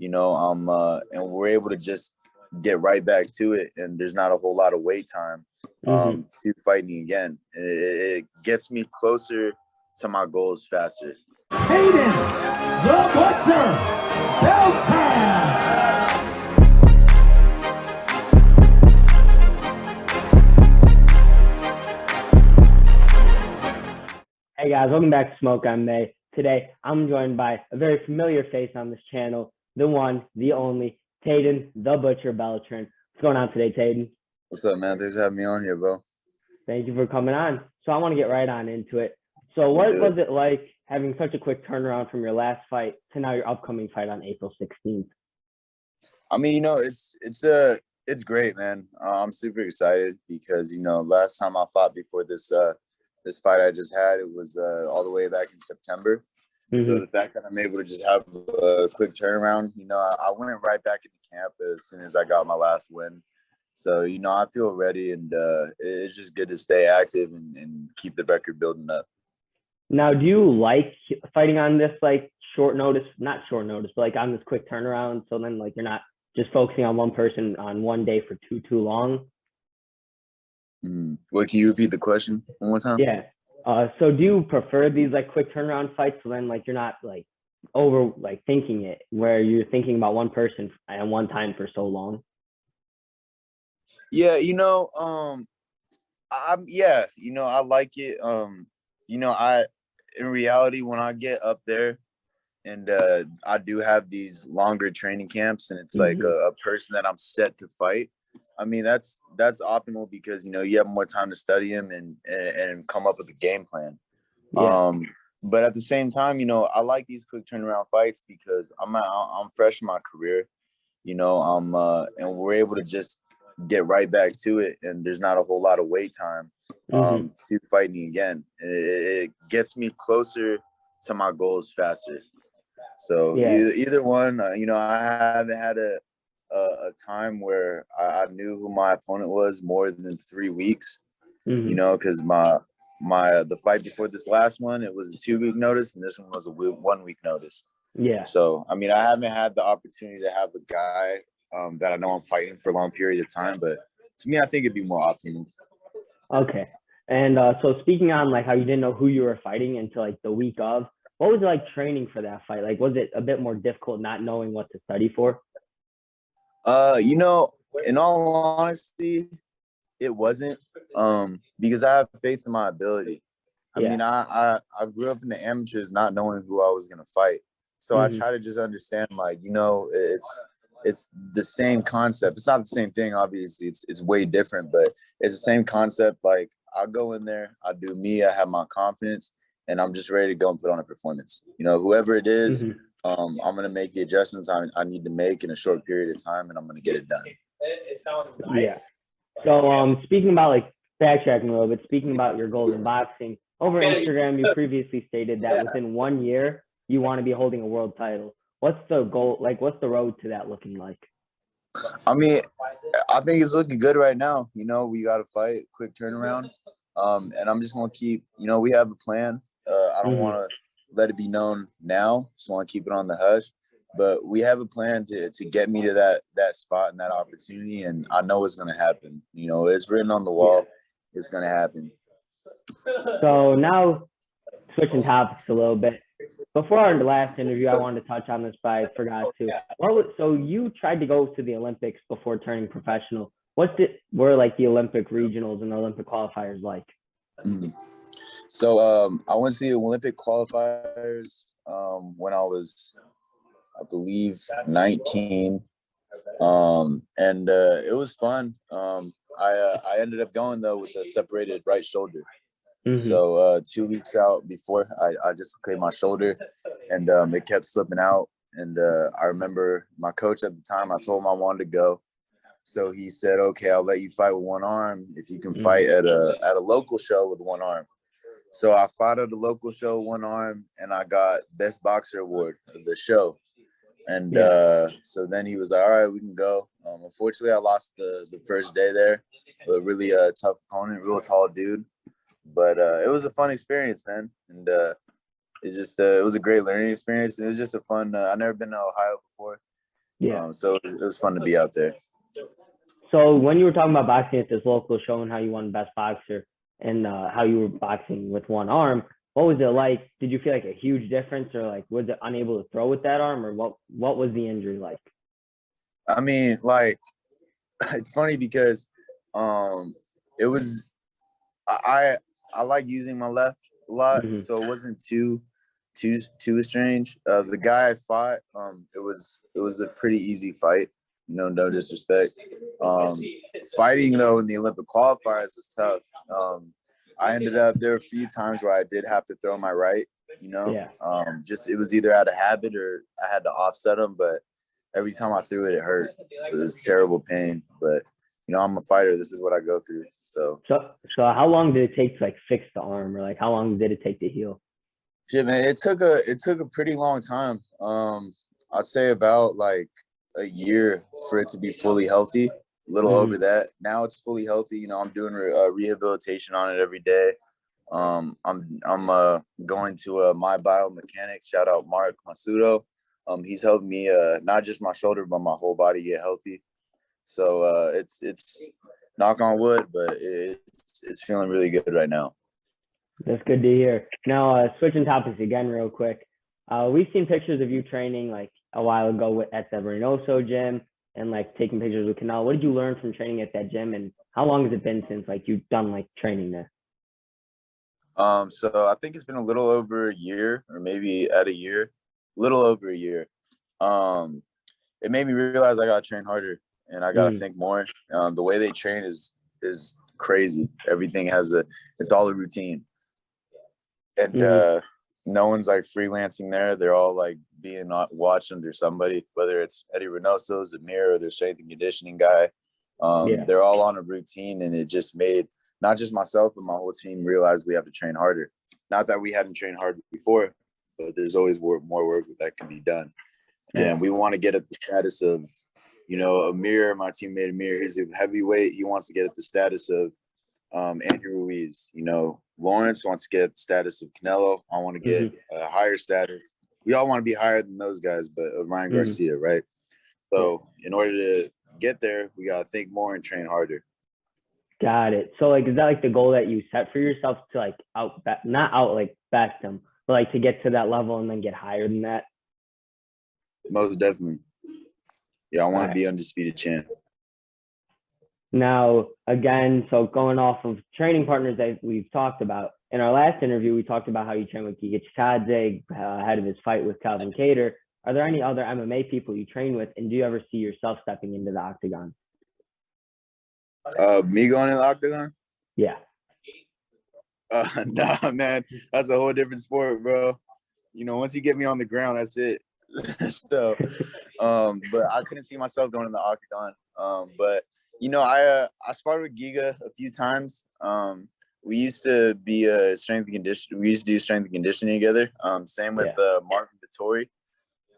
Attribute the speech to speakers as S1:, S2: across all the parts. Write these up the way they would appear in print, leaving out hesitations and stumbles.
S1: and we're able to just get right back to it, and there's not a whole lot of wait time to fighting again. It gets me closer to my goals faster.
S2: Tayden the Butcher Beltran.
S3: Hey guys, welcome back to SmokeMMA. Today, I'm joined by a very familiar face on this channel, the one, the only, Tayden the Butcher Beltran. What's going on today, Tayden?
S1: What's up, man? Thanks for having me on here, bro.
S3: Thank you for coming on. So I want to get right on into it. So what was it like having such a quick turnaround from your last fight to now your upcoming fight on April 16th?
S1: I mean, it's great, man. I'm super excited because, last time I fought before this fight I just had, it was all the way back in September. So the fact that I'm able to just have a quick turnaround, I went right back into camp as soon as I got my last win. So, I feel ready, and it's just good to stay active and keep the record building up.
S3: Now, do you like fighting on this short notice, not short notice, but on this quick turnaround? So then you're not just focusing on one person on one day for too long?
S1: Wait, can you repeat the question one more time?
S3: Yeah. So do you prefer these quick turnaround fights? So then you're not over thinking it, where you're thinking about one person at one time for so long?
S1: Yeah, I like it. In reality, when I get up there and I do have these longer training camps, and it's like a person that I'm set to fight. I mean, that's optimal because, you have more time to study him and come up with a game plan.
S3: Yeah.
S1: But at the same time, I like these quick turnaround fights because I'm fresh in my career, and we're able to just get right back to it, and there's not a whole lot of wait time to fighting again. It gets me closer to my goals faster. So either one, I haven't had a time where I knew who my opponent was more than 3 weeks, because the fight before this last one, it was a 2-week notice, and this one was a 1-week notice.
S3: Yeah.
S1: So, I mean, I haven't had the opportunity to have a guy that I know I'm fighting for a long period of time, but to me, I think it'd be more optimal.
S3: Okay. And so speaking on how you didn't know who you were fighting until the week of, what was it training for that fight? Was it a bit more difficult not knowing what to study for?
S1: In all honesty, it wasn't, because I have faith in my ability. I mean, I grew up in the amateurs not knowing who I was going to fight. So I try to just understand, it's the same concept. It's not the same thing, obviously. It's way different, but it's the same concept. I'll go in there, I'll do me, I have my confidence, and I'm just ready to go and put on a performance. Whoever it is, I'm going to make the adjustments I need to make in a short period of time, and I'm going to get it done.
S2: It sounds nice.
S3: Yeah. So speaking about backtracking a little bit, speaking about your goals in boxing, over Instagram, you previously stated that within 1 year, you want to be holding a world title. What's the goal? What's the road to that looking like?
S1: I mean, I think it's looking good right now. We got to fight, quick turnaround. And I'm just going to keep, we have a plan. I don't want to let it be known now. Just want to keep it on the hush. But we have a plan to get me to that spot and that opportunity. And I know it's going to happen. It's written on the wall. Yeah. It's going to happen.
S3: So now switching topics a little bit. Before our last interview, I wanted to touch on this, but I forgot to. So you tried to go to the Olympics before turning professional. Were the Olympic regionals and the Olympic qualifiers like?
S1: So I went to the Olympic qualifiers when I was, I believe, 19, and it was fun. I ended up going though with a separated right shoulder. So 2 weeks out before, I dislocated my shoulder, and it kept slipping out. And I remember my coach at the time, I told him I wanted to go. So he said, okay, I'll let you fight with one arm if you can fight at a local show with one arm. So I fought at a local show, one arm, and I got Best Boxer Award of the show. And so then he was like, all right, we can go. Unfortunately, I lost the first day there. A really tough opponent, real tall dude. But it was a fun experience, man. And it was a great learning experience. It was just a fun, I've never been to Ohio before.
S3: Yeah.
S1: So it was fun to be out there.
S3: So when you were talking about boxing at this local show and how you won Best Boxer and how you were boxing with one arm, what was it like? Did you feel like a huge difference, or like was it unable to throw with that arm, or what was the injury like?
S1: I mean, like, it's funny because it was I like using my left a lot,
S3: Mm-hmm.
S1: so it wasn't too strange. The guy I fought, it was a pretty easy fight. No disrespect. Fighting though in the Olympic qualifiers was tough. I ended up, there were a few times where I did have to throw my right.
S3: Yeah.
S1: Just it was either out of habit or I had to offset them, but every time I threw it, it hurt. It was terrible pain, but I'm a fighter. This is what I go through. So
S3: how long did it take to like fix the arm, or like how long did it take to heal?
S1: shit, man, it took a pretty long time. I'd say about like a year for it to be fully healthy. A little over that. Now it's fully healthy. I'm doing rehabilitation on it every day. I'm going to my biomechanics. Shout out Mark Masudo. He's helped me not just my shoulder but my whole body get healthy. So it's knock on wood, but it's feeling really good right now.
S3: That's good to hear. Now, switching topics again real quick. We've seen pictures of you training like a while ago at the Reynoso gym and like taking pictures with Canelo. What did you learn from training at that gym, and how long has it been since like you've done like training there?
S1: So I think it's been a little over a year, or maybe at a year, a little over a year. It made me realize I gotta train harder and I gotta think more. The way they train is crazy. Everything it's all a routine. And no one's like freelancing there. They're all like being watched under somebody, whether it's Eddie Reynoso, Zamir, or their strength and conditioning guy. They're all on a routine, and it just made not just myself but my whole team realize we have to train harder. Not that we hadn't trained hard before, but there's always more work that can be done. And we want to get at the status of, Amir, my teammate Amir, he's a heavyweight. He wants to get at the status of Andrew Ruiz. Lawrence wants to get the status of Canelo. I want to get a higher status. We all want to be higher than those guys, but Ryan Garcia, right? So in order to get there, we got to think more and train harder.
S3: Got it. So like, is that like the goal that you set for yourself to like not best them, but like to get to that level and then get higher than that?
S1: Most definitely. Yeah, I want to be undisputed champ.
S3: Now, again, so going off of training partners that we've talked about, in our last interview, we talked about how you train with Giga Chikadze ahead of his fight with Calvin Kattar. Are there any other MMA people you train with, and do you ever see yourself stepping into the octagon?
S1: Me going in the octagon?
S3: Yeah.
S1: Nah, man, that's a whole different sport, bro. Once you get me on the ground, that's it. So, but I couldn't see myself going in the octagon. But I sparred with Giga a few times. We used to be strength and conditioning. We used to do strength and conditioning together. Same with Marvin Vittori,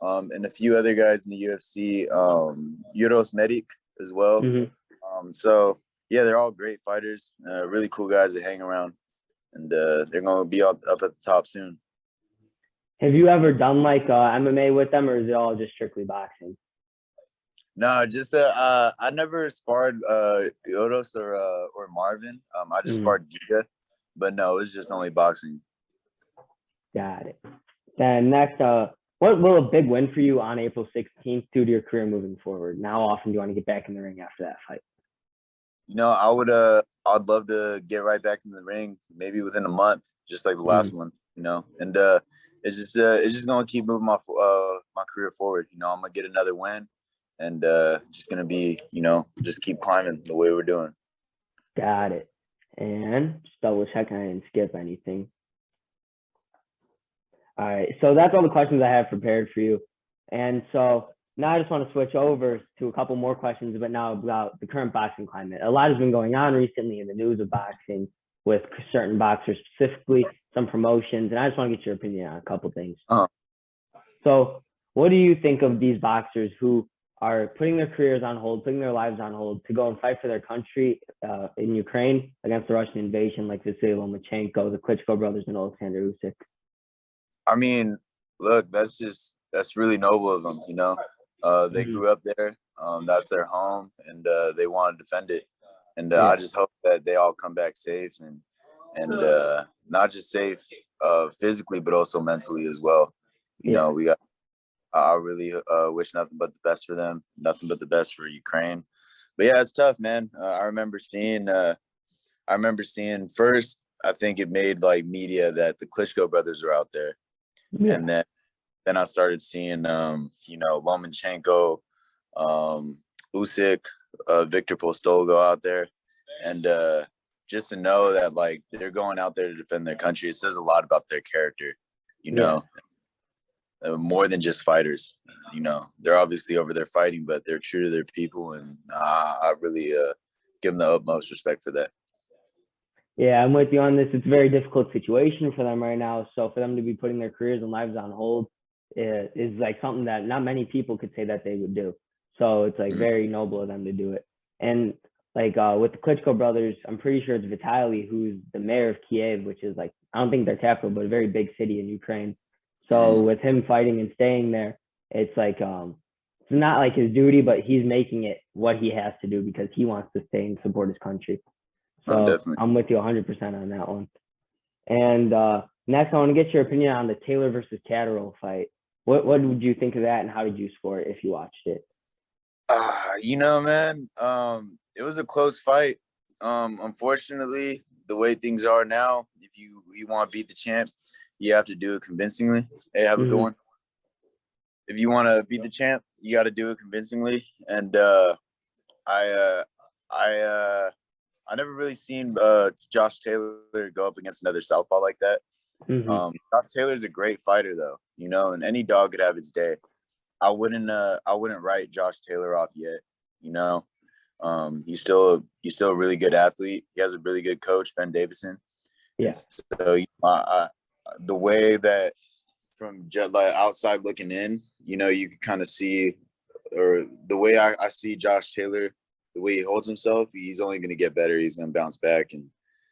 S1: and a few other guys in the UFC. Euros Medic as well. So yeah, they're all great fighters. Really cool guys that hang around, and they're going to be up at the top soon.
S3: Have you ever done like MMA with them, or is it all just strictly boxing?
S1: No, just I never sparred Euros or Marvin. I just sparred Giga, but no, it's just only boxing.
S3: Got it. Then next, what will a big win for you on April 16th do to your career moving forward? And how often do you want to get back in the ring after that fight?
S1: I'd love to get right back in the ring, maybe within a month, just like the last one, and it's just gonna keep moving my career forward. I'm gonna get another win, and just gonna be, just keep climbing the way we're doing.
S3: Got it. And just double check I didn't skip anything. All right, so that's all the questions I have prepared for you. And so now I just want to switch over to a couple more questions, but now about the current boxing climate. A lot has been going on recently in the news of boxing with certain boxers, specifically some promotions, and I just want to get your opinion on a couple things. So what do you think of these boxers who are putting their careers on hold, putting their lives on hold to go and fight for their country in Ukraine against the Russian invasion, like Vasily Lomachenko, the Klitschko brothers, and Alexander Usyk?
S1: I mean, look, that's really noble of them, They grew up there. That's their home, and they want to defend it. And
S3: Yeah.
S1: I just hope that they all come back safe and not just safe physically, but also mentally as well. You know, we got. I really wish nothing but the best for them. Nothing but the best for Ukraine. But yeah, it's tough, man. I remember seeing first. I think it made like media that the Klitschko brothers were out there, and then I started seeing Lomachenko, Usyk, Victor Postol go out there, and just to know that like they're going out there to defend their country, it says a lot about their character, you know. More than just fighters, you know. They're obviously over there fighting, but they're true to their people, and I really give them the utmost respect for that.
S3: Yeah, I'm with you on this. It's a very difficult situation for them right now. So for them to be putting their careers and lives on hold is like something that not many people could say that they would do. So it's like very noble of them to do it. And like with the Klitschko brothers, I'm pretty sure it's Vitaly who's the mayor of Kiev, which is like, I don't think their capital, but a very big city in Ukraine. So with him fighting and staying there, it's like it's not like his duty, but he's making it what he has to do because he wants to stay and support his country. So I'm with you 100% on that one. And next, I want to get your opinion on the Taylor versus Catterall fight. What would you think of that, and how did you score it if you watched it?
S1: You know, man, it was a close fight. Unfortunately, the way things are now, if you want to beat the champ, you have to do it convincingly. Hey, have a good one. If you want to beat the champ, you got to do it convincingly. And I never really seen Josh Taylor go up against another southpaw like that. Josh Taylor's a great fighter, though, you know, and any dog could have its day. I wouldn't write Josh Taylor off yet, you know. He's still a really good athlete. He has a really good coach, Ben Davison.
S3: Yeah.
S1: And so the way that from like outside looking in, you know, you can kind of see, or the way I see Josh Taylor, the way he holds himself, he's only going to get better. He's going to bounce back. And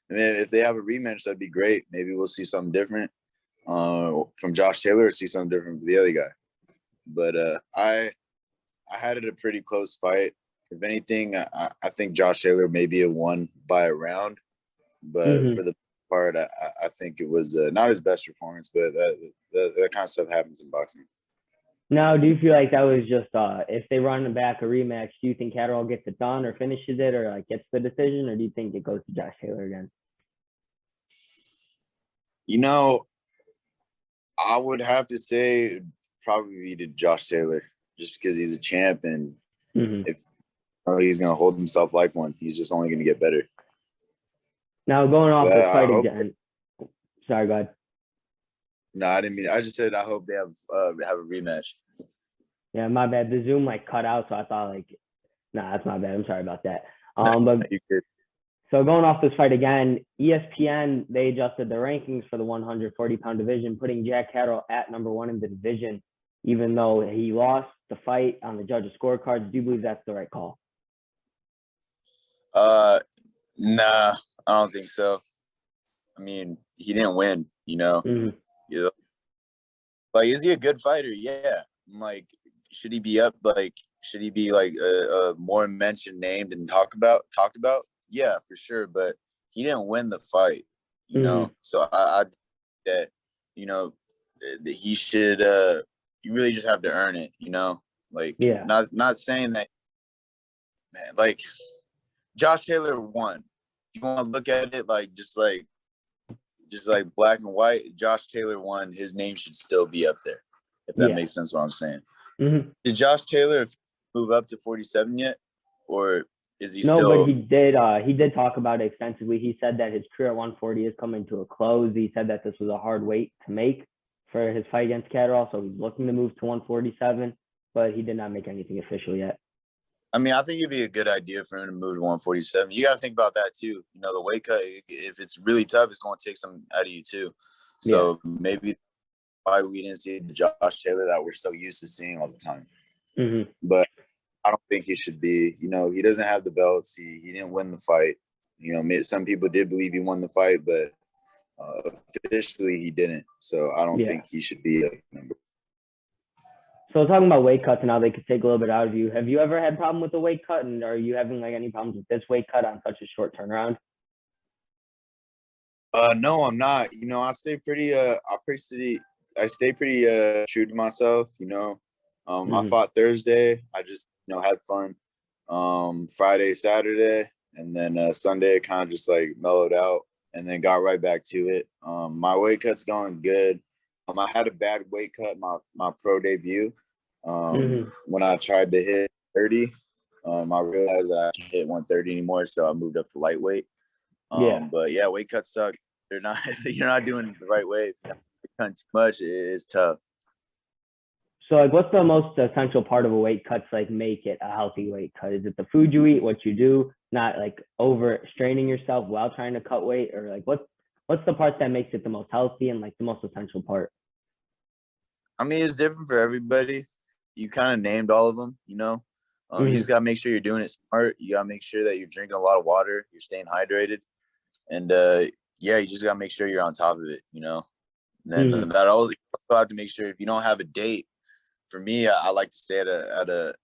S1: then if they have a rematch, that'd be great. Maybe we'll see something different from Josh Taylor, or see something different from the other guy. But I had it a pretty close fight. If anything, I think Josh Taylor maybe have won by a round. But for the part, I think it was not his best performance, but that kind of stuff happens in boxing.
S3: Now, do you feel like that was just if they run back a rematch, do you think Catterall gets it done or finishes it or like gets the decision, or do you think it goes to Josh Taylor again?
S1: You know, I would have to say probably be to Josh Taylor, just because he's a champ, and if he's going to hold himself like one, he's just only going to get better.
S3: Now, going off the fight again. Sorry, go ahead.
S1: No, I didn't mean. I just said I hope they have a rematch.
S3: Yeah, my bad. The Zoom like cut out, so I thought like, nah, that's my bad. I'm sorry about that. But so going off this fight again, ESPN, they adjusted the rankings for the 140-pound division, putting Jack Catterall at number 1 in the division, even though he lost the fight on the judges' scorecards. Do you believe that's the right call?
S1: Nah, I don't think so. I mean, he didn't win, you know. You know? Like, is he a good fighter? Yeah. Like, should he be up? Like, should he be like a more mentioned, named, and talked about? Yeah, for sure. But he didn't win the fight, you know. So I that, you know, that he should. You really just have to earn it, you know. Like, not saying that, man. Like, Josh Taylor won. You want to look at it like just like black and white. Josh Taylor won. His name should still be up there, if that makes sense what I'm saying. Did Josh Taylor move up to 47 yet, or is he still?
S3: No, but he did. He did talk about it extensively. He said that his career at 140 is coming to a close. He said that this was a hard weight to make for his fight against Catterall, so he's looking to move to 147, but he did not make anything official yet.
S1: I mean, I think it'd be a good idea for him to move to 147. You got to think about that too. You know, the weight cut, if it's really tough, it's going to take some out of you too. So maybe why we didn't see the Josh Taylor that we're so used to seeing all the time. But I don't think he should be. You know, he doesn't have the belts. He didn't win the fight. You know, some people did believe he won the fight, but officially he didn't. So I don't think he should be a number.
S3: So talking about weight cuts and how they could take a little bit out of you, have you ever had problem with the weight cut, and are you having like any problems with this weight cut on such a short turnaround?
S1: No, I'm not. I stay pretty I stay pretty true to myself, I
S3: Mhm.
S1: fought Thursday. I just, had fun. Friday, Saturday, and then Sunday kind of just like mellowed out and then got right back to it. My weight cut's going good. I had a bad weight cut my pro debut.
S3: Mhm.
S1: When I tried to hit 30, I realized that I can't hit 130 anymore, so I moved up to lightweight.
S3: Yeah.
S1: But yeah, weight cuts suck. They're not you're not doing it the right way. If you're cutting too much, it's tough.
S3: So like, what's the most essential part of a weight cut to like make it a healthy weight cut? Is it the food you eat, what you do, not like over straining yourself while trying to cut weight, or like what's the part that makes it the most healthy and like the most essential part?
S1: I mean, it's different for everybody. You kind of named all of them, You just
S3: Mhm.
S1: gotta make sure you're doing it smart. You gotta make sure that you're drinking a lot of water, you're staying hydrated, and yeah, you just gotta make sure you're on top of it. And then
S3: Mhm.
S1: that also have to make sure if you don't have a date. For me, I like to stay at a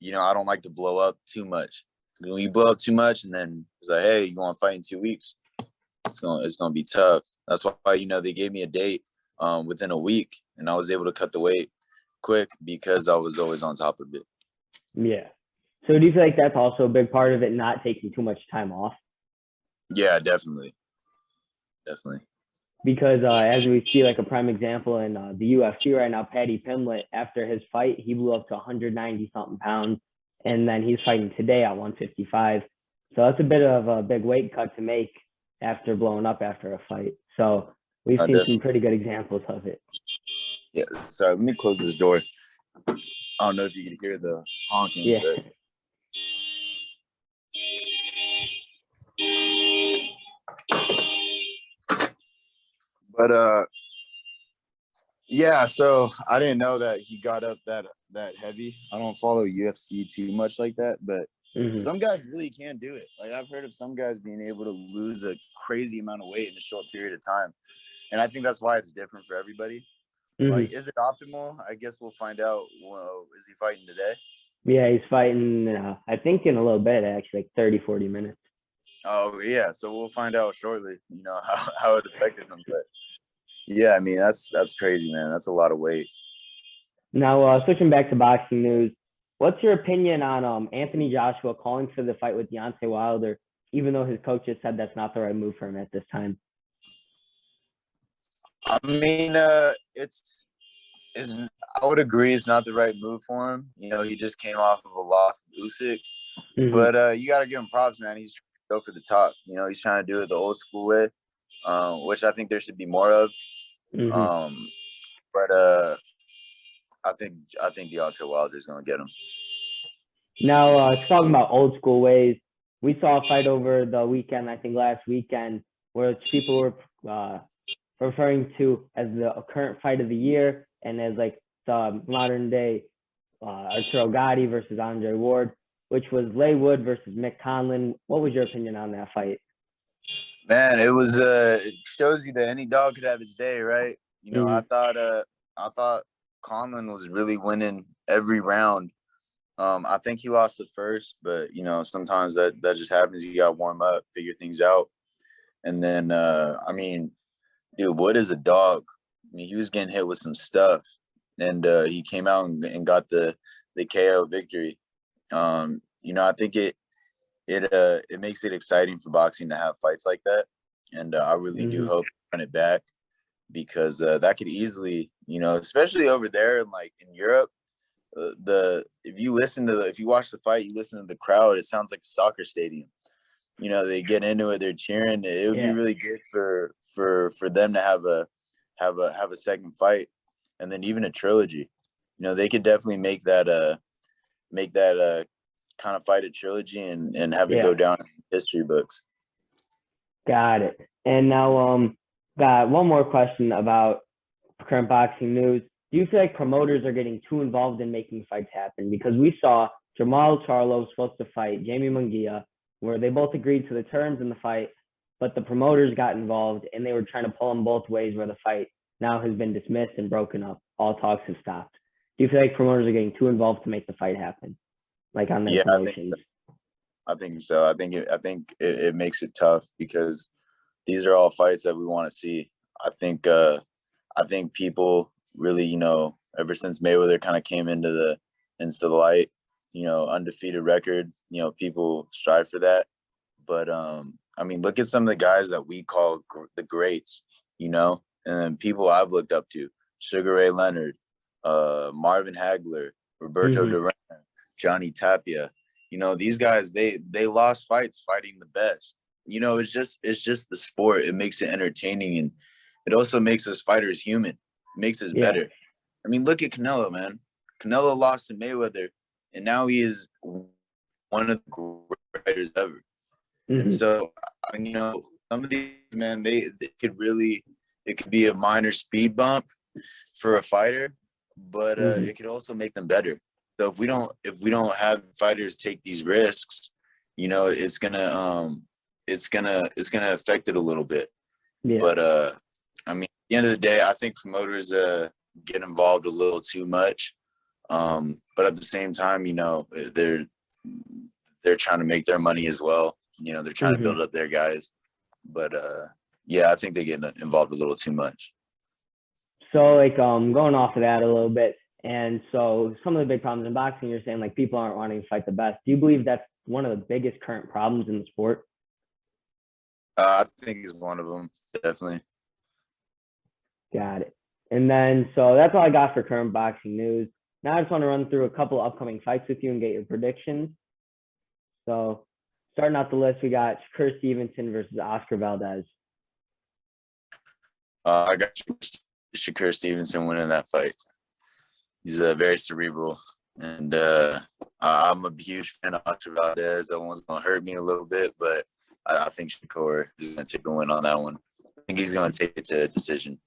S1: I don't like to blow up too much. When you blow up too much, and then it's like, hey, you want to fight in 2 weeks? It's gonna be tough. That's why they gave me a date within a week, and I was able to cut the weight quick because I was always on top of it.
S3: Yeah. So do you feel like that's also a big part of it, not taking too much time off?
S1: Yeah, definitely, definitely.
S3: Because as we see, like a prime example in the UFC right now, Paddy Pimblett, after his fight, he blew up to 190 something pounds, and then he's fighting today at 155. So that's a bit of a big weight cut to make after blowing up after a fight. So we've seen some
S1: Definitely.
S3: pretty good examples of it.
S1: Yeah. Sorry, let me close this door. I don't know if you can hear the honking,
S3: Yeah.
S1: but yeah. So I didn't know that he got up that heavy. I don't follow UFC too much like that, but
S3: Mm-hmm.
S1: some guys really can do it. Like I've heard of some guys being able to lose a crazy amount of weight in a short period of time, and I think that's why it's different for everybody. Like,
S3: Mm-hmm.
S1: is it optimal? I guess we'll find out. Well, is he fighting today?
S3: Yeah, he's fighting, I think in a little bit, actually, like 30, 40 minutes.
S1: Oh yeah, so we'll find out shortly. How it affected him, but yeah, I mean that's crazy, man. That's a lot of weight.
S3: Now, switching back to boxing news, what's your opinion on Anthony Joshua calling for the fight with Deontay Wilder, even though his coaches said that's not the right move for him at this time?
S1: I mean, it's I would agree it's not the right move for him. He just came off of a loss to Usyk,
S3: Mm-hmm.
S1: but you got to give him props, man. He's trying to go for the top. He's trying to do it the old school way, which I think there should be more of.
S3: Mm-hmm.
S1: Um, but I think Deontay Wilder is going to get him.
S3: Now, talking about old school ways, we saw a fight over the weekend, I think last weekend, where people were referring to as the current fight of the year and as like the modern day Arturo Gatti versus Andre Ward, which was Leigh Wood versus Mick Conlan. What was your opinion on that fight?
S1: Man, it shows you that any dog could have its day, right?
S3: Mm-hmm.
S1: I thought Conlon was really winning every round. I think he lost the first, but sometimes that just happens. You got to warm up, figure things out, and then I mean, dude, Wood is a dog. I mean, he was getting hit with some stuff, and he came out and got the KO victory. I think it makes it exciting for boxing to have fights like that, and I really do
S3: Mm-hmm.
S1: hope they run it back because that could easily, especially over there and like in Europe, if you watch the fight, you listen to the crowd, it sounds like a soccer stadium. They get into it, they're cheering. It would be
S3: Yeah.
S1: really good for them to have a second fight, and then even a trilogy. They could definitely make that kind of fight a trilogy and have it
S3: Yeah.
S1: go down in history books.
S3: Got it. And now, got one more question about current boxing news. Do you feel like promoters are getting too involved in making fights happen? Because we saw Jamal Charlo was supposed to fight Jamie Munguia, where they both agreed to the terms in the fight, but the promoters got involved and they were trying to pull them both ways, where the fight now has been dismissed and broken up. All talks have stopped. Do you feel like promoters are getting too involved to make the fight happen, like on their
S1: Yeah,
S3: promotions?
S1: I think so. I think it makes it tough because these are all fights that we want to see. I think people really, ever since Mayweather kind of came into the light, undefeated record, people strive for that. But I mean, look at some of the guys that we call the greats, and people I've looked up to: Sugar Ray Leonard, Marvin Hagler, Roberto Duran, Johnny Tapia. These guys, they lost fights fighting the best. It's just the sport. It makes it entertaining, and it also makes us fighters human. It makes us better. I mean, look at Canelo, man. Canelo lost to Mayweather, and now he is one of the greatest fighters ever. And so, some of these, man, they it could be a minor speed bump for a fighter, but it could also make them better. So if we don't have fighters take these risks, it's gonna affect it a little bit. Yeah. But I mean, at the end of the day, I think promoters get involved a little too much. But at the same time, they're trying to make their money as well. They're trying to build up their guys. But yeah, I think they get involved a little too much.
S3: So like going off of that a little bit, and so some of the big problems in boxing, you're saying like people aren't wanting to fight the best. Do you believe that's one of the biggest current problems in the sport?
S1: I think it's one of them, definitely.
S3: Got it. And then, so that's all I got for current boxing news. Now I just want to run through a couple upcoming fights with you and get your predictions. So starting out the list, we got Shakur Stevenson versus Oscar Valdez.
S1: I got Shakur Stevenson winning that fight. He's very cerebral, and I'm a huge fan of Oscar Valdez. That one's going to hurt me a little bit, but I think Shakur is going to take a win on that one. I think he's going to take it to a decision.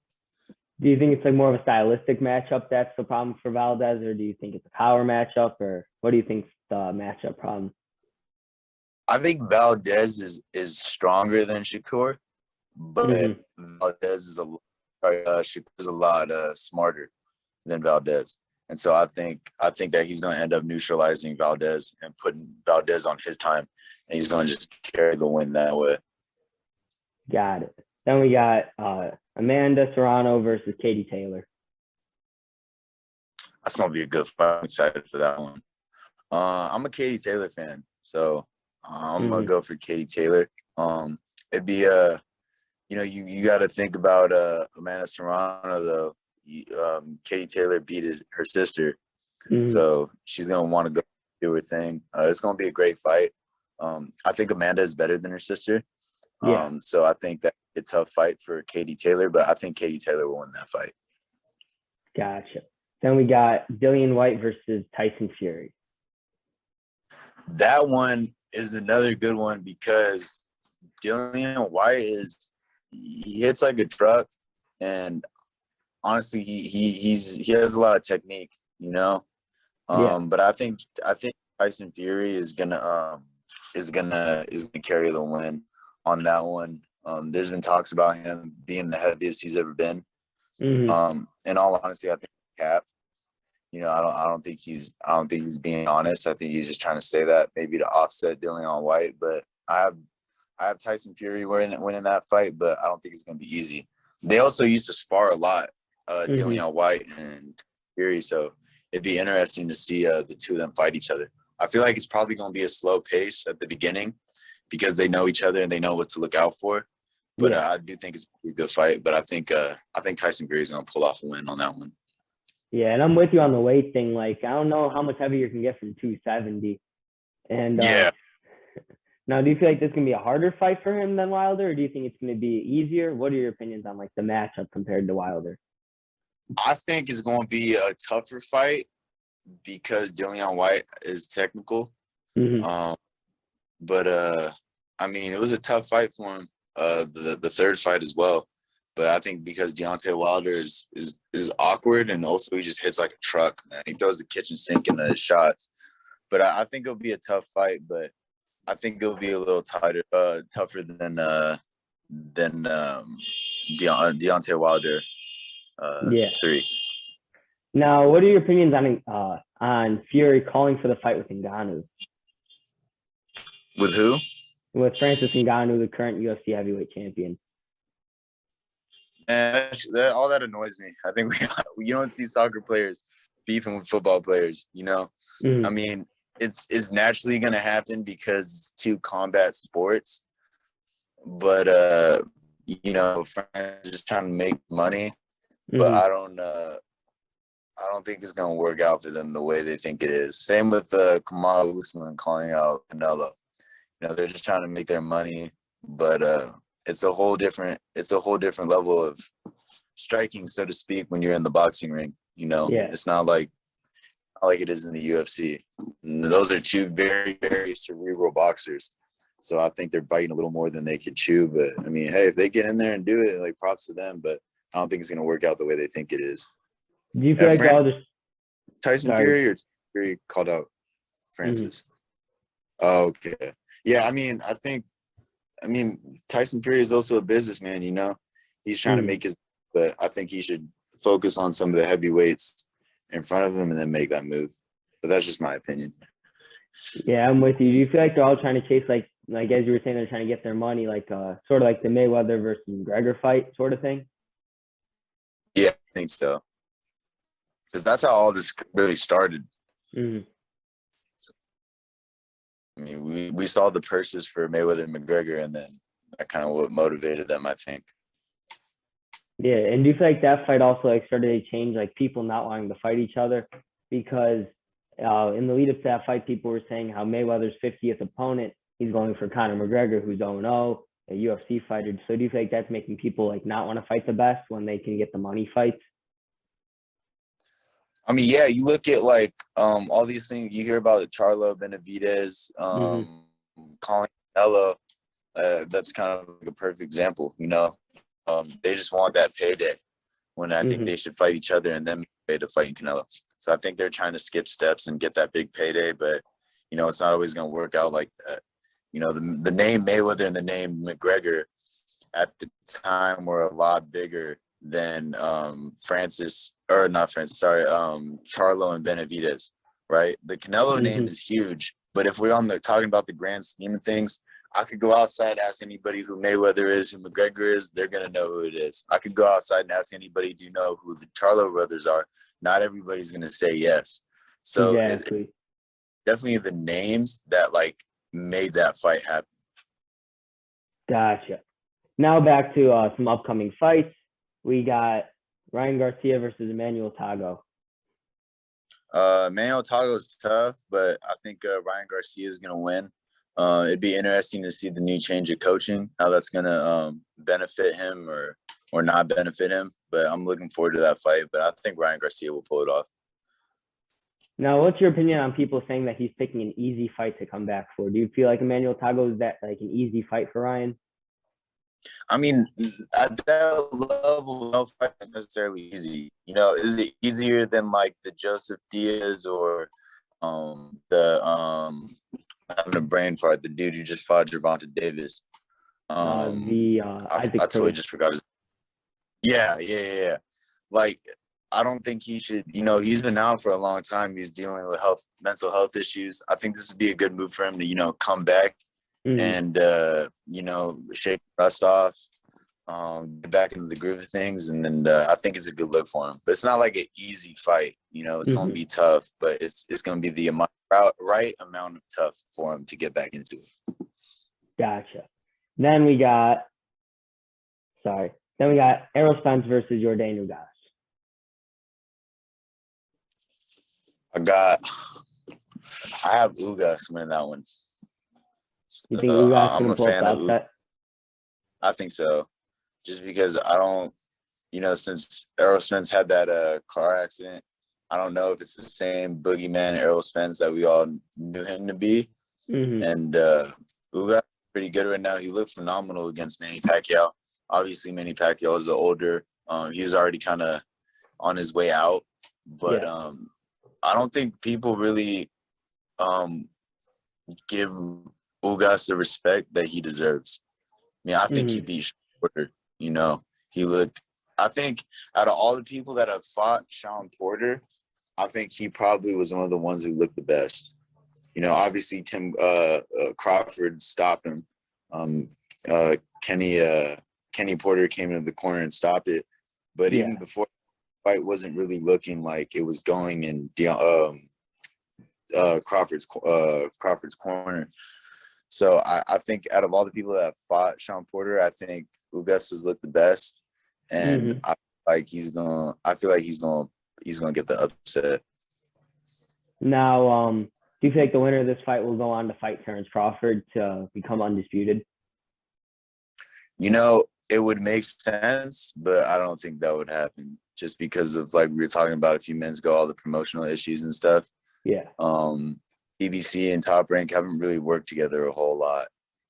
S3: Do you think it's like more of a stylistic matchup that's the problem for Valdez, or do you think it's a power matchup, or what do you think's the matchup problem?
S1: I think Valdez is stronger than Shakur, but Valdez is Shakur's a lot smarter than Valdez. And so I think that he's going to end up neutralizing Valdez and putting Valdez on his time, and he's going to just carry the win that way.
S3: Got it. Then we got Amanda Serrano versus Katie Taylor.
S1: That's going to be a good fight. I'm excited for that one. I'm a Katie Taylor fan, so I'm going to go for Katie Taylor. It'd be you got to think about Amanda Serrano, though. Katie Taylor beat her sister, so she's gonna want to go do her thing. It's gonna be a great fight. I think Amanda is better than her sister, so I think that's a tough fight for Katie Taylor, but I think Katie Taylor will win that fight.
S3: Gotcha. Then we got Dillian White versus Tyson Fury.
S1: That one is another good one because Dillian White he hits like a truck, and honestly, he has a lot of technique, but I think Tyson Fury is gonna carry the win on that one. There's been talks about him being the heaviest he's ever been. In all honesty, I think cap. I don't think he's being honest. I think he's just trying to say that maybe to offset Dillian White. But I have Tyson Fury winning that fight, but I don't think it's gonna be easy. They also used to spar a lot. Dillian White and Fury, so it'd be interesting to see the two of them fight each other. I feel like it's probably going to be a slow pace at the beginning because they know each other and they know what to look out for. But I do think it's a good fight. But I think Tyson Fury is going to pull off a win on that one.
S3: Yeah, and I'm with you on the weight thing. Like, I don't know how much heavier you can get from 270. And now, do you feel like this can be a harder fight for him than Wilder, or do you think it's going to be easier? What are your opinions on like the matchup compared to Wilder?
S1: I think it's going to be a tougher fight because Dillian White is technical. But I mean, it was a tough fight for him. The third fight as well. But I think because Deontay Wilder is awkward, and also he just hits like a truck, man. He throws the kitchen sink into his shots. But I think it'll be a tough fight. But I think it'll be a little tougher than Deontay Wilder. 3.
S3: Now, what are your opinions on Fury calling for the fight with Ngannou?
S1: With who?
S3: With Francis Ngannou, the current UFC heavyweight champion.
S1: And all that annoys me. I think you don't see soccer players beefing with football players. I mean, it's naturally going to happen because it's two combat sports. But France is trying to make money. But I don't think it's going to work out for them the way they think it is. Same with Kamaru Usman calling out Canelo. They're just trying to make their money, but it's a whole different level of striking, so to speak, when you're in the boxing ring. It's not like it is in the UFC. Those are two very, very cerebral boxers. So I think they're biting a little more than they could chew. But I mean, hey, if they get in there and do it, like, props to them. But I don't think it's going to work out the way they think it is.
S3: Do you feel like they're all just
S1: Tyson Fury or Fury called out Francis? Oh, okay. Yeah, I mean, Tyson Fury is also a businessman, He's trying to make his, but I think he should focus on some of the heavyweights in front of him and then make that move. But that's just my opinion.
S3: Yeah, I'm with you. Do you feel like they're all trying to chase, like as you were saying, they're trying to get their money, like sort of like the Mayweather versus McGregor fight sort of thing?
S1: Yeah, I think so. Because that's how all this really started. I mean, we saw the purses for Mayweather and McGregor, and then that kind of what motivated them, I think.
S3: Yeah, and do you feel like that fight also started to change, people not wanting to fight each other? Because in the lead up to that fight, people were saying how Mayweather's 50th opponent, he's going for Conor McGregor, who's 0-0, a UFC fighter. So do you feel like that's making people not want to fight the best when they can get the money fights?
S1: I mean, yeah, you look at all these things you hear about Charlo, Benavidez, calling Canelo. That's kind of like a perfect example. They just want that payday when I think they should fight each other and then pay to fight Canelo. So I think they're trying to skip steps and get that big payday, but it's not always going to work out like that. The name Mayweather and the name McGregor at the time were a lot bigger than Charlo and Benavidez, right? The Canelo name is huge, but if we're talking about the grand scheme of things, I could go outside and ask anybody who Mayweather is, who McGregor is, they're going to know who it is. I could go outside and ask anybody, do you know who the Charlo brothers are? Not everybody's going to say yes. So
S3: exactly.
S1: Definitely the names that made that fight happen.
S3: Gotcha. Now back to some upcoming fights. We got Ryan Garcia versus Emmanuel Tago.
S1: Emmanuel Tago is tough, but I think Ryan Garcia is going to win. It'd be interesting to see the new change of coaching, how that's going to benefit him or not benefit him. But I'm looking forward to that fight. But I think Ryan Garcia will pull it off.
S3: Now, what's your opinion on people saying that he's picking an easy fight to come back for? Do you feel like Emmanuel Tago is that an easy fight for Ryan?
S1: I mean, at that level, no fight is necessarily easy. Is it easier than the Joseph Diaz or having a brain fart, the dude who just fought Devonta Davis? I totally just forgot his. Yeah. I don't think he should. He's been out for a long time. He's dealing with mental health issues. I think this would be a good move for him to come back. And shake the rust off, get back into the groove of things, and then I think it's a good look for him. But it's not like an easy fight, it's going to be tough, but it's going to be the right amount of tough for him to get back into it.
S3: Gotcha. Then we got Errol Spence versus Jordan Ugas.
S1: I have Ugas winning that one.
S3: You think Ugas
S1: I'm a fan of
S3: that?
S1: I think so. Just because I don't, since Errol Spence had that car accident, I don't know if it's the same boogeyman Errol Spence that we all knew him to be. And Ugas is pretty good right now. He looked phenomenal against Manny Pacquiao. Obviously, Manny Pacquiao is the older. He's already kind of on his way out. But I don't think people really give Ugas the respect that he deserves. I mean, I think he beat Shorter. He looked I think out of all the people that have fought Sean Porter, I think he probably was one of the ones who looked the best. You know, obviously Crawford stopped him. Kenny Porter came into the corner and stopped it. But even before the fight wasn't really looking like it was going in Crawford's corner. So I think out of all the people that have fought Sean Porter, I think Augustus looked the best, and I feel like he's gonna get the upset.
S3: Now, do you feel like the winner of this fight will go on to fight Terrence Crawford to become undisputed?
S1: You know, it would make sense, but I don't think that would happen just because of, like we were talking about a few minutes ago, all the promotional issues and stuff.
S3: Yeah.
S1: PBC and Top Rank haven't really worked together a whole lot,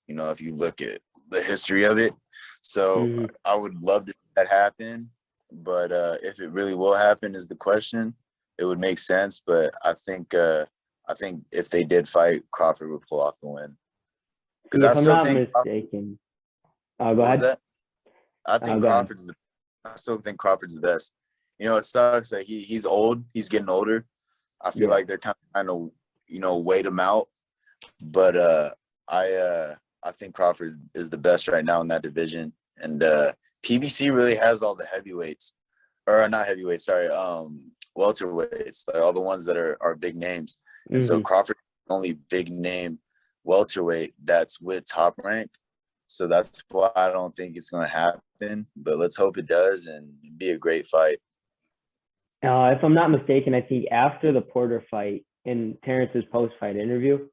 S1: you know, if you look at the history of it. So I would love to see that happen, but if it really will happen is the question. It would make sense, but I think if they did fight, Crawford would pull off the win.
S3: Because if I'm not mistaken, go ahead.
S1: I think Crawford's I still think Crawford's the best. You know, it sucks that he's old. He's getting older. I feel like they're kind of trying to, you know, wait him out. But I think Crawford is the best right now in that division. And PBC really has all the heavyweights, or not heavyweights, sorry, welterweights, like all the ones that are big names. And so Crawford is the only big name welterweight that's with Top Rank. So that's why I don't think it's going to happen. But let's hope it does, and it'd be a great fight.
S3: If I'm not mistaken, I think after the Porter fight, in Terrence's post-fight interview,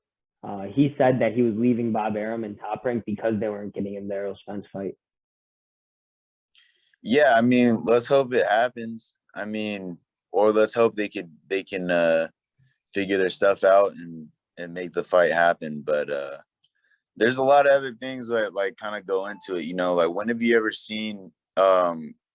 S3: he said that he was leaving Bob Arum and Top Rank because they weren't getting him the Errol Spence fight.
S1: Yeah, I mean, let's hope it happens. I mean, or let's hope they can figure their stuff out and make the fight happen. But there's a lot of other things that like kind of go into it. You know, like when have you ever seen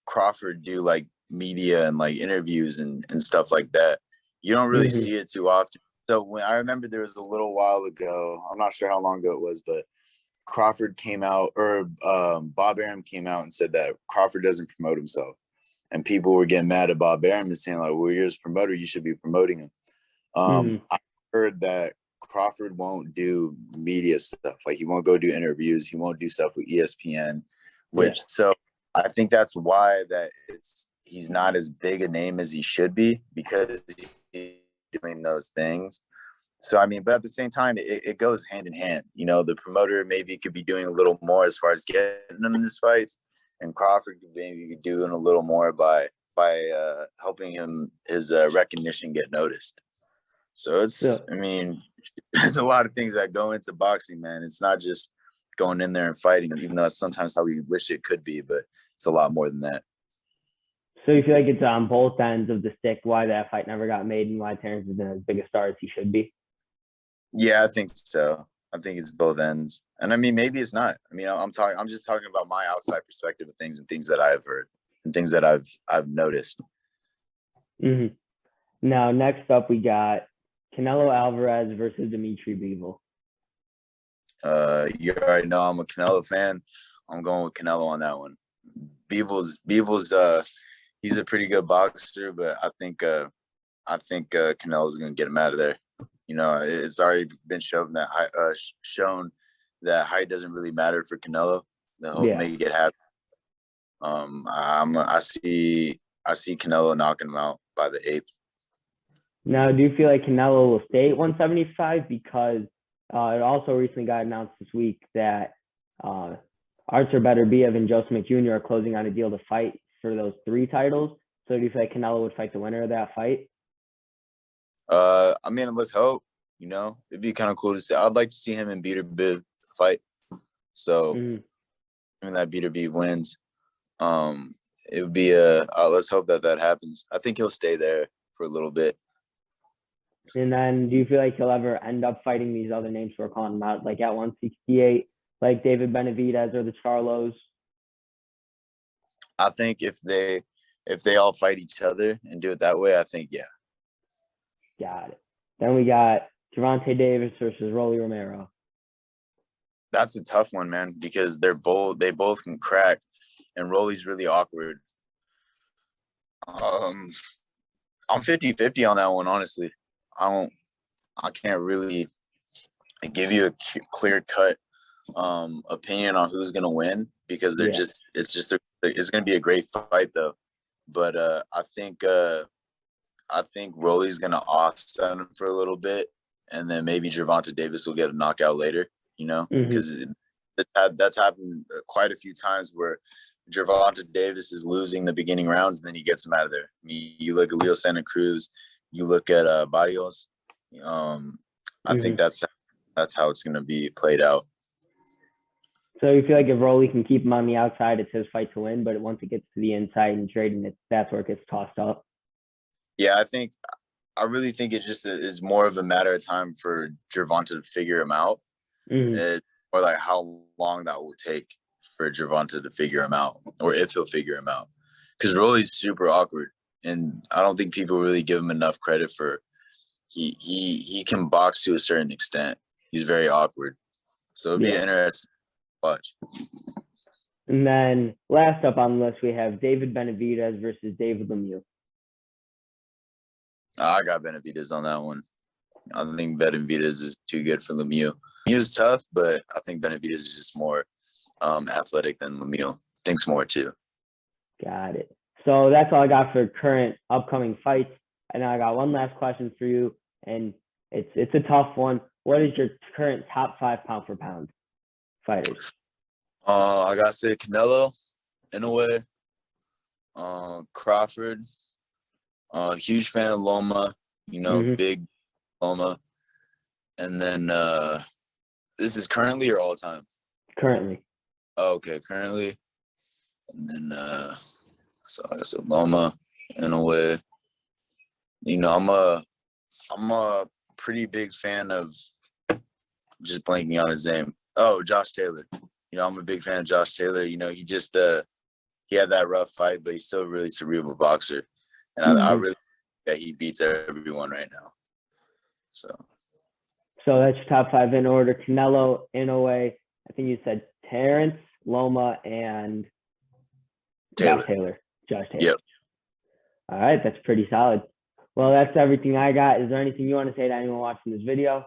S1: Crawford do like media and like interviews and stuff like that? You don't really see it too often. So when I remember there was a little while ago, I'm not sure how long ago it was, but Crawford came out, or Bob Arum came out and said that Crawford doesn't promote himself. And people were getting mad at Bob Arum and saying, like, well, you're his promoter, you should be promoting him. I heard that Crawford won't do media stuff. Like, he won't go do interviews. He won't do stuff with ESPN, so I think that's why that he's not as big a name as he should be, because he's doing those things. So, I mean, but at the same time, it goes hand in hand. You know, the promoter maybe could be doing a little more as far as getting them in these fights, and Crawford could maybe doing a little more by helping his recognition get noticed. So I mean, there's a lot of things that go into boxing, man. It's not just going in there and fighting, even though that's sometimes how we wish it could be, but it's a lot more than that.
S3: So you feel like it's on both ends of the stick why that fight never got made and why Terrence isn't as big a star as he should be? Yeah,
S1: I think so. I think it's both ends. And I mean, maybe it's not. I mean, I'm just talking about my outside perspective of things and things that I've heard and things that I've noticed.
S3: Now, next up, we got Canelo Alvarez versus Dimitri Bivol.
S1: You already know I'm a Canelo fan. I'm going with Canelo on that one. Bivol's he's a pretty good boxer, but I think Canelo's gonna get him out of there. You know, it's already been shown that height doesn't really matter for Canelo. He'll make it happen. I see Canelo knocking him out by the 8th.
S3: Now, do you feel like Canelo will stay at 175? Because it also recently got announced this week that Artur Beterbiev and Joe Smith Jr. are closing on a deal to fight for those 3 titles. So do you feel like Canelo would fight the winner of that fight?
S1: I mean, let's hope. You know, it'd be kind of cool to see. I'd like to see him and Beterbiev fight. So, I mean, that Beterbiev wins. It would be let's hope that happens. I think he'll stay there for a little bit.
S3: And then do you feel like he'll ever end up fighting these other names we're calling them out, like at 168, like David Benavidez or the Charlos?
S1: I think if they all fight each other and do it that way, I think, yeah.
S3: Got it. Then we got Gervonta Davis versus Rolly Romero.
S1: That's a tough one, man, because they both can crack, and Rolly's really awkward. I'm 50-50 on that one, honestly. I can't really give you a clear cut opinion on who's gonna win because it's gonna be a great fight though. But I think Rolly's gonna offset him for a little bit, and then maybe Gervonta Davis will get a knockout later. You know, because that's happened quite a few times where Gervonta Davis is losing the beginning rounds, and then he gets him out of there. I mean, you look at Leo Santa Cruz, you look at Barrios. I think that's how it's gonna be played out.
S3: So you feel like if Rolly can keep him on the outside, it's his fight to win, but once it gets to the inside and trading, that's where it gets tossed up.
S1: Yeah, I really think it just is more of a matter of time for Gervonta to figure him out, or like how long that will take for Gervonta to figure him out, or if he'll figure him out. Because Rolly's super awkward, and I don't think people really give him enough credit for. He can box to a certain extent. He's very awkward, so it'll be interesting to watch.
S3: And then last up on the list, we have David Benavidez versus David Lemieux.
S1: I got Benavidez on that one. I think Benavidez is too good for Lemieux. Lemieux's tough, but I think Benavidez is just more athletic than Lemieux. Thinks more too.
S3: Got it. So that's all I got for current upcoming fights. And I got one last question for you, and it's a tough one. What is your current top 5 pound for pound fighters?
S1: I gotta say Canelo, in a way. Crawford. Huge fan of Loma. Big Loma. And then this is currently or all time?
S3: Currently.
S1: Oh, okay, currently. And then so I guess Loma, in a way. I'm a pretty big fan of just blanking on his name. Oh, Josh Taylor. I'm a big fan of Josh Taylor. He just he had that rough fight, but he's still a really cerebral boxer. And I really think that he beats everyone right now. So
S3: that's your top 5 in order. Canelo, Inoue, I think you said Terrence, Loma, and Josh Taylor.
S1: Yep. All
S3: right, that's pretty solid. Well, that's everything I got. Is there anything you want to say to anyone watching this video?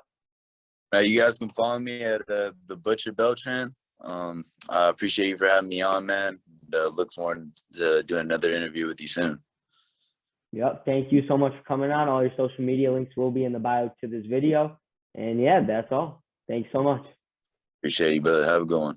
S1: You guys can follow me at the Butcher Beltran. I appreciate you for having me on, man. And, look forward to doing another interview with you soon.
S3: Yep. Thank you so much for coming on. All your social media links will be in the bio to this video. And yeah, that's all. Thanks so much.
S1: Appreciate you, brother. Have a good one.